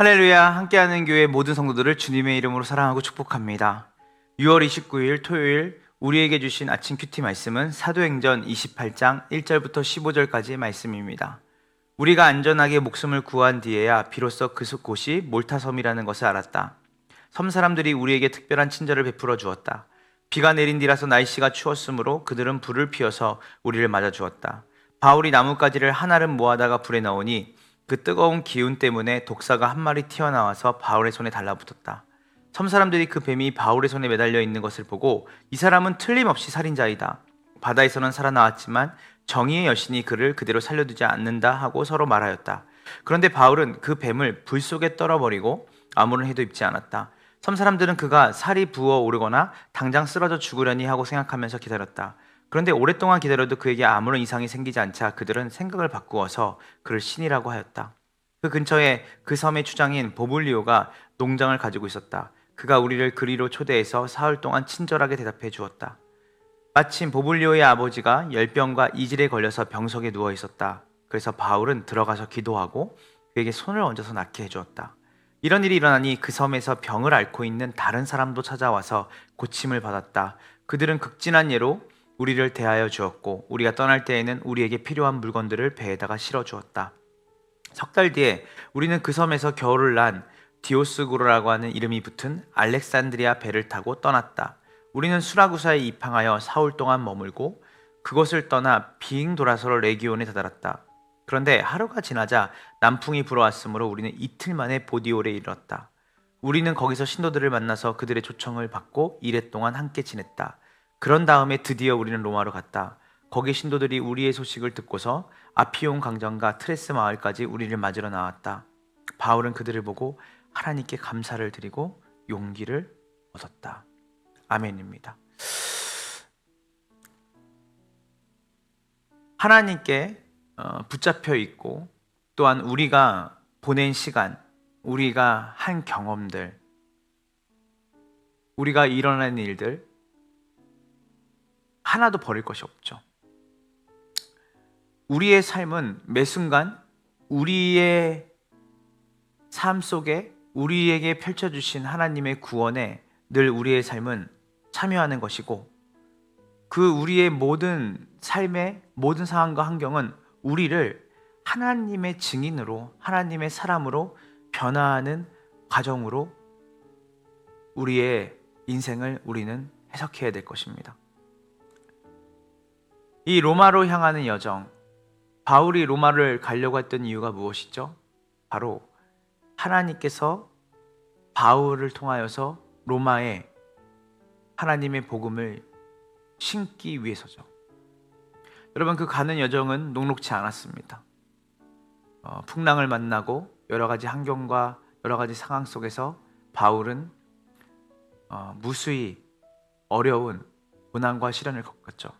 할렐루야, 함께하는 교회 모든 성도들을 주님의 이름으로 사랑하고 축복합니다. 6월 29일 토요일 우리에게 주신 아침 큐티 말씀은 사도행전 28장 1절부터 15절까지의 말씀입니다. 우리가 안전하게 목숨을 구한 뒤에야 비로소 그 곳이 몰타섬이라는 것을 알았다. 섬 사람들이 우리에게 특별한 친절을 베풀어 주었다. 비가 내린 뒤라서 날씨가 추웠으므로 그들은 불을 피워서 우리를 맞아 주었다. 바울이 나뭇가지를 한 알은 모아다가 불에 넣으니 그 뜨거운 기운 때문에 독사가 한 마리 튀어나와서 바울의 손에 달라붙었다. 섬 사람들이 그 뱀이 바울의 손에 매달려 있는 것을 보고 이 사람은 틀림없이 살인자이다. 바다에서는 살아나왔지만 정의의 여신이 그를 그대로 살려두지 않는다 하고 서로 말하였다. 그런데 바울은 그 뱀을 불 속에 떨어버리고 아무런 해도 입지 않았다. 섬 사람들은 그가 살이 부어오르거나 당장 쓰러져 죽으려니 하고 생각하면서 기다렸다. 그런데 오랫동안 기다려도 그에게 아무런 이상이 생기지 않자 그들은 생각을 바꾸어서 그를 신이라고 하였다. 그 근처에 그 섬의 주장인 보블리오가 농장을 가지고 있었다. 그가 우리를 그리로 초대해서 사흘 동안 친절하게 대답해 주었다. 마침 보블리오의 아버지가 열병과 이질에 걸려서 병석에 누워 있었다. 그래서 바울은 들어가서 기도하고 그에게 손을 얹어서 낫게 해주었다. 이런 일이 일어나니 그 섬에서 병을 앓고 있는 다른 사람도 찾아와서 고침을 받았다. 그들은 극진한 예로 우리를 대하여 주었고 우리가 떠날 때에는 우리에게 필요한 물건들을 배에다가 실어 주었다. 석 달 뒤에 우리는 그 섬에서 겨울을 난 디오스구로라고 하는 이름이 붙은 알렉산드리아 배를 타고 떠났다. 우리는 수라구사에 입항하여 사흘 동안 머물고 그곳을 떠나 빙 돌아서 레기온에 다다랐다. 그런데 하루가 지나자 남풍이 불어왔으므로 우리는 이틀 만에 보디올에 이르렀다. 우리는 거기서 신도들을 만나서 그들의 초청을 받고 이래 동안 함께 지냈다. 그런 다음에 드디어 우리는 로마로 갔다. 거기 신도들이 우리의 소식을 듣고서 아피온 강정과 트레스 마을까지 우리를 맞으러 나왔다. 바울은 그들을 보고 하나님께 감사를 드리고 용기를 얻었다. 아멘입니다. 하나님께 붙잡혀 있고 또한 우리가 보낸 시간, 우리가 한 경험들, 우리가 일어난 일들 하나도 버릴 것이 없죠. 우리의 삶은 매 순간 우리의 삶 속에 우리에게 펼쳐주신 하나님의 구원에 늘 우리의 삶은 참여하는 것이고 그 우리의 모든 삶의 모든 상황과 환경은 우리를 하나님의 증인으로 하나님의 사람으로 변화하는 과정으로 우리의 인생을 우리는 해석해야 될 것입니다. 이 로마로 향하는 여정, 바울이 로마를 가려고 했던 이유가 무엇이죠? 바로 하나님께서 바울을 통하여서 로마에 하나님의 복음을 심기 위해서죠. 여러분, 그 가는 여정은 녹록지 않았습니다. 풍랑을 만나고 여러 가지 환경과 여러 가지 상황 속에서 바울은 무수히 어려운 고난과 시련을 겪었죠.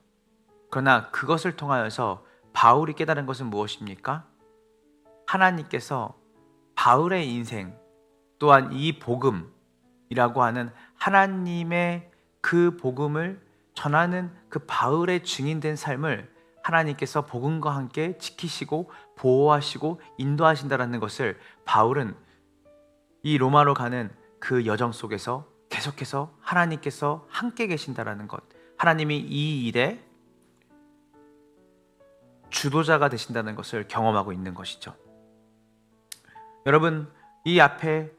그러나 그것을 통하여서 바울이 깨달은 것은 무엇입니까? 하나님께서 바울의 인생 또한 이 복음이라고 하는 하나님의 그 복음을 전하는 그 바울의 증인된 삶을 하나님께서 복음과 함께 지키시고 보호하시고 인도하신다는 것을 바울은 이 로마로 가는 그 여정 속에서 계속해서 하나님께서 함께 계신다는 것, 하나님이 이 일에 주도자가 되신다는 것을 경험하고 있는 것이죠. 여러분, 이 앞에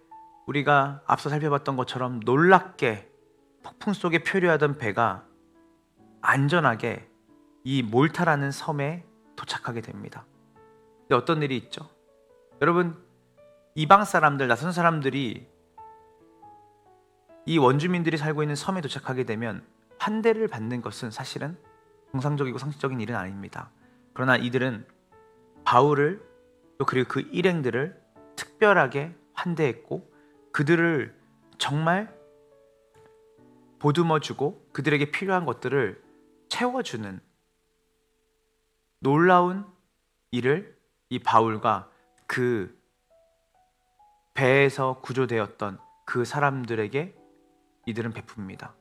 우리가 앞서 살펴봤던 것처럼 놀랍게 폭풍 속에 표류하던 배가 안전하게 이 몰타라는 섬에 도착하게 됩니다. 근데 어떤 일이 있죠? 여러분, 이방 사람들, 낯선 사람들이 이 원주민들이 살고 있는 섬에 도착하게 되면 환대를 받는 것은 사실은 정상적이고 상식적인 일은 아닙니다. 그러나 이들은 바울을 또 그리고 그 일행들을 특별하게 환대했고 그들을 정말 보듬어주고 그들에게 필요한 것들을 채워주는 놀라운 일을 이 바울과 그 배에서 구조되었던 그 사람들에게 이들은 베풉니다.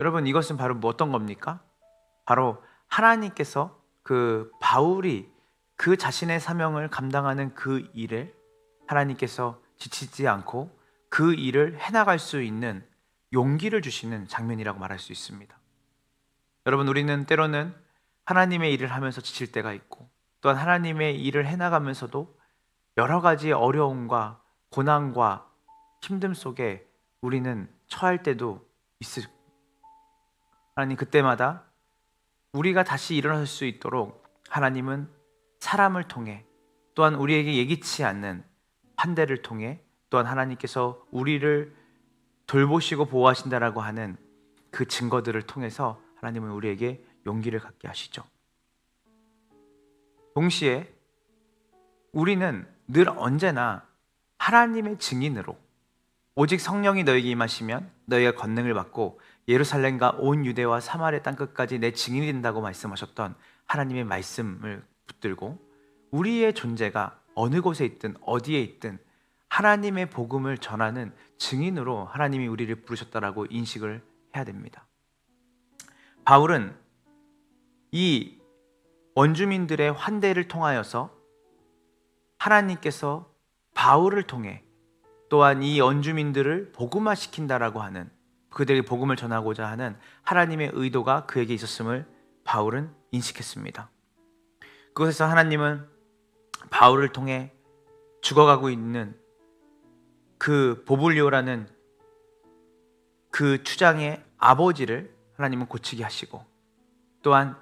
여러분, 이것은 바로 어떤 겁니까? 바로 하나님께서 그 바울이 그 자신의 사명을 감당하는 그 일을 하나님께서 지치지 않고 그 일을 해나갈 수 있는 용기를 주시는 장면이라고 말할 수 있습니다. 여러분, 우리는 때로는 하나님의 일을 하면서 지칠 때가 있고, 또한 하나님의 일을 해나가면서도 여러 가지 어려움과 고난과 힘듦 속에 우리는 처할 때도 있을. 하나님, 그때마다 우리가 다시 일어날 수 있도록 하나님은 사람을 통해, 또한 우리에게 예기치 않는 환대를 통해, 또한 하나님께서 우리를 돌보시고 보호하신다라고 하는 그 증거들을 통해서 하나님은 우리에게 용기를 갖게 하시죠. 동시에 우리는 늘 언제나 하나님의 증인으로, 오직 성령이 너에게 임하시면 너희가 권능을 받고 예루살렘과 온 유대와 사마리아 땅끝까지 내 증인이 된다고 말씀하셨던 하나님의 말씀을 붙들고, 우리의 존재가 어느 곳에 있든 어디에 있든 하나님의 복음을 전하는 증인으로 하나님이 우리를 부르셨다라고 인식을 해야 됩니다. 바울은 이 원주민들의 환대를 통하여서 하나님께서 바울을 통해 또한 이 원주민들을 복음화시킨다라고 하는, 그들에게 복음을 전하고자 하는 하나님의 의도가 그에게 있었음을 바울은 인식했습니다. 그것에서 하나님은 바울을 통해 죽어가고 있는 그 보블리오라는 그 추장의 아버지를 하나님은 고치게 하시고, 또한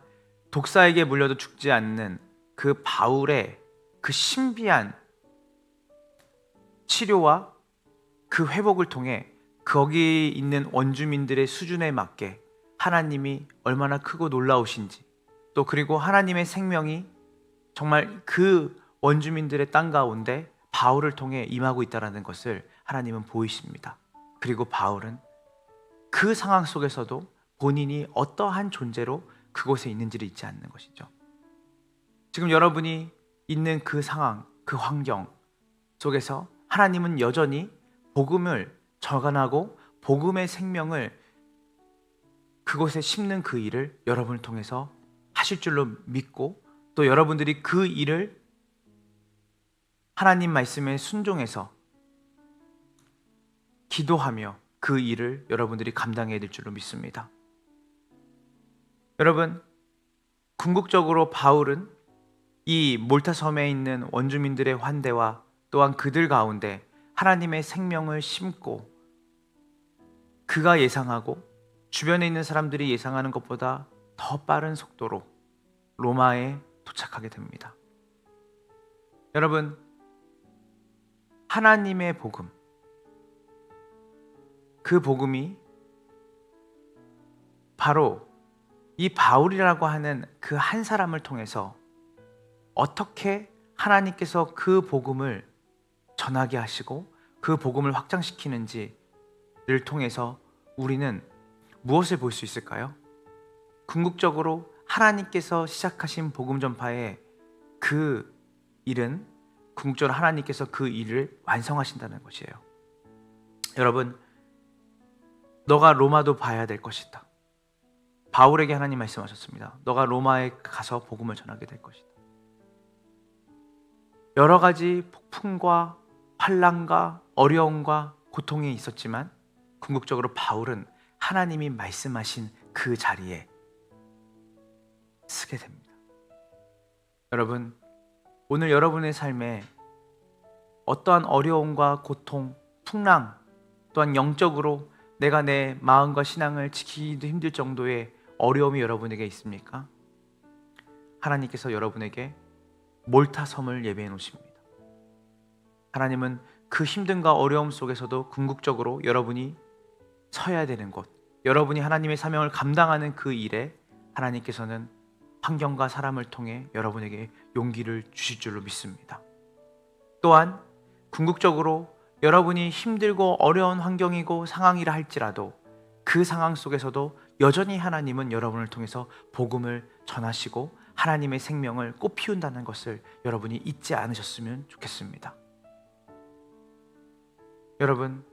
독사에게 물려도 죽지 않는 그 바울의 그 신비한 치료와 그 회복을 통해 거기 있는 원주민들의 수준에 맞게 하나님이 얼마나 크고 놀라우신지, 또 그리고 하나님의 생명이 정말 그 원주민들의 땅 가운데 바울을 통해 임하고 있다는 것을 하나님은 보이십니다. 그리고 바울은 그 상황 속에서도 본인이 어떠한 존재로 그곳에 있는지를 잊지 않는 것이죠. 지금 여러분이 있는 그 상황, 그 환경 속에서 하나님은 여전히 복음을 전하고 복음의 생명을 그곳에 심는 그 일을 여러분을 통해서 하실 줄로 믿고, 또 여러분들이 그 일을 하나님 말씀에 순종해서 기도하며 그 일을 여러분들이 감당해야 될 줄로 믿습니다. 여러분, 궁극적으로 바울은 이 몰타 섬에 있는 원주민들의 환대와 또한 그들 가운데 하나님의 생명을 심고, 그가 예상하고 주변에 있는 사람들이 예상하는 것보다 더 빠른 속도로 로마에 도착하게 됩니다. 여러분, 하나님의 복음, 그 복음이 바로 이 바울이라고 하는 그 한 사람을 통해서 어떻게 하나님께서 그 복음을 전하게 하시고 그 복음을 확장시키는지를 통해서 우리는 무엇을 볼 수 있을까요? 궁극적으로 하나님께서 시작하신 복음 전파의 그 일은 궁극적으로 하나님께서 그 일을 완성하신다는 것이에요. 여러분, 너가 로마도 봐야 될 것이다. 바울에게 하나님 말씀하셨습니다. 너가 로마에 가서 복음을 전하게 될 것이다. 여러 가지 폭풍과 환난과 어려움과 고통이 있었지만 궁극적으로 바울은 하나님이 말씀하신 그 자리에 서게 됩니다. 여러분, 오늘 여러분의 삶에 어떠한 어려움과 고통, 풍랑, 또한 영적으로 내가 내 마음과 신앙을 지키기도 힘들 정도의 어려움이 여러분에게 있습니까? 하나님께서 여러분에게 몰타 섬을 예배해 놓으십니다. 하나님은 그 힘듦과 어려움 속에서도 궁극적으로 여러분이 서야 되는 곳, 여러분이 하나님의 사명을 감당하는 그 일에 하나님께서는 환경과 사람을 통해 여러분에게 용기를 주실 줄로 믿습니다. 또한 궁극적으로 여러분이 힘들고 어려운 환경이고 상황이라 할지라도 그 상황 속에서도 여전히 하나님은 여러분을 통해서 복음을 전하시고 하나님의 생명을 꽃피운다는 것을 여러분이 잊지 않으셨으면 좋겠습니다. 여러분,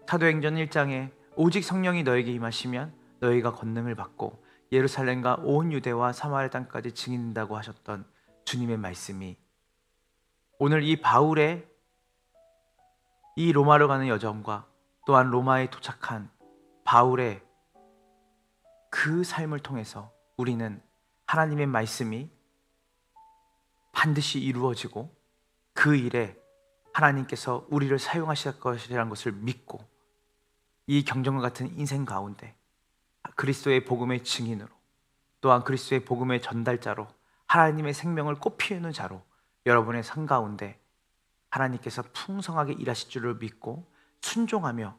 사도행전 1장에 오직 성령이 너에게 임하시면 너희가 권능을 받고 예루살렘과 온 유대와 사마리아 땅까지 증인된다고 하셨던 주님의 말씀이 오늘 이 바울의 이 로마로 가는 여정과 또한 로마에 도착한 바울의 그 삶을 통해서 우리는 하나님의 말씀이 반드시 이루어지고 그 일에 하나님께서 우리를 사용하실 것이라는 것을 믿고 이 경전과 같은 인생 가운데 그리스도의 복음의 증인으로 또한 그리스도의 복음의 전달자로 하나님의 생명을 꽃피우는 자로 여러분의 삶 가운데 하나님께서 풍성하게 일하실 줄을 믿고 순종하며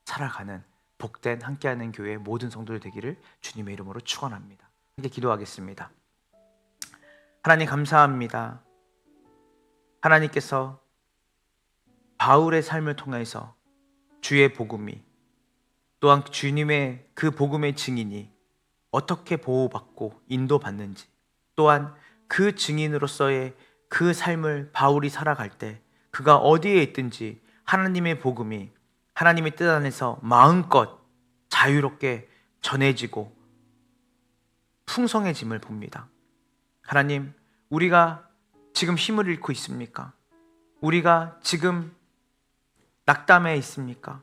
살아가는 복된 함께하는 교회의 모든 성도들 되기를 주님의 이름으로 축원합니다. 함께 기도하겠습니다. 하나님 감사합니다. 하나님께서 바울의 삶을 통해서 주의 복음이 또한 주님의 그 복음의 증인이 어떻게 보호받고 인도받는지 또한 그 증인으로서의 그 삶을 바울이 살아갈 때 그가 어디에 있든지 하나님의 복음이 하나님의 뜻 안에서 마음껏 자유롭게 전해지고 풍성해짐을 봅니다. 하나님, 우리가 지금 힘을 잃고 있습니까? 우리가 지금 낙담해 있습니까?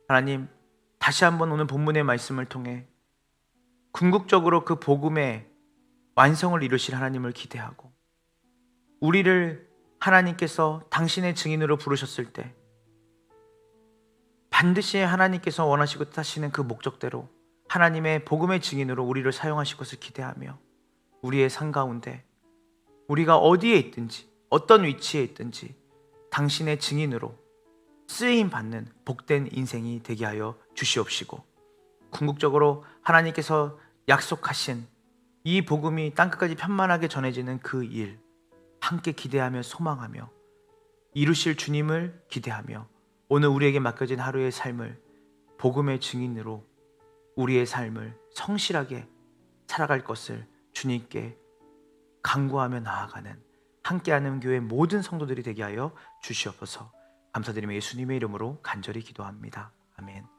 하나님, 다시 한번 오늘 본문의 말씀을 통해 궁극적으로 그 복음의 완성을 이루실 하나님을 기대하고 우리를 하나님께서 당신의 증인으로 부르셨을 때 반드시 하나님께서 원하시고 뜻하시는 그 목적대로 하나님의 복음의 증인으로 우리를 사용하실 것을 기대하며 우리의 삶 가운데 우리가 어디에 있든지 어떤 위치에 있든지 당신의 증인으로 쓰임 받는 복된 인생이 되게 하여 주시옵시고 궁극적으로 하나님께서 약속하신 이 복음이 땅끝까지 편만하게 전해지는 그 일 함께 기대하며 소망하며 이루실 주님을 기대하며 오늘 우리에게 맡겨진 하루의 삶을 복음의 증인으로 우리의 삶을 성실하게 살아갈 것을 주님께 간구하며 나아가는 함께하는 교회 모든 성도들이 되게 하여 주시옵소서. 감사드리며 예수님의 이름으로 간절히 기도합니다. 아멘.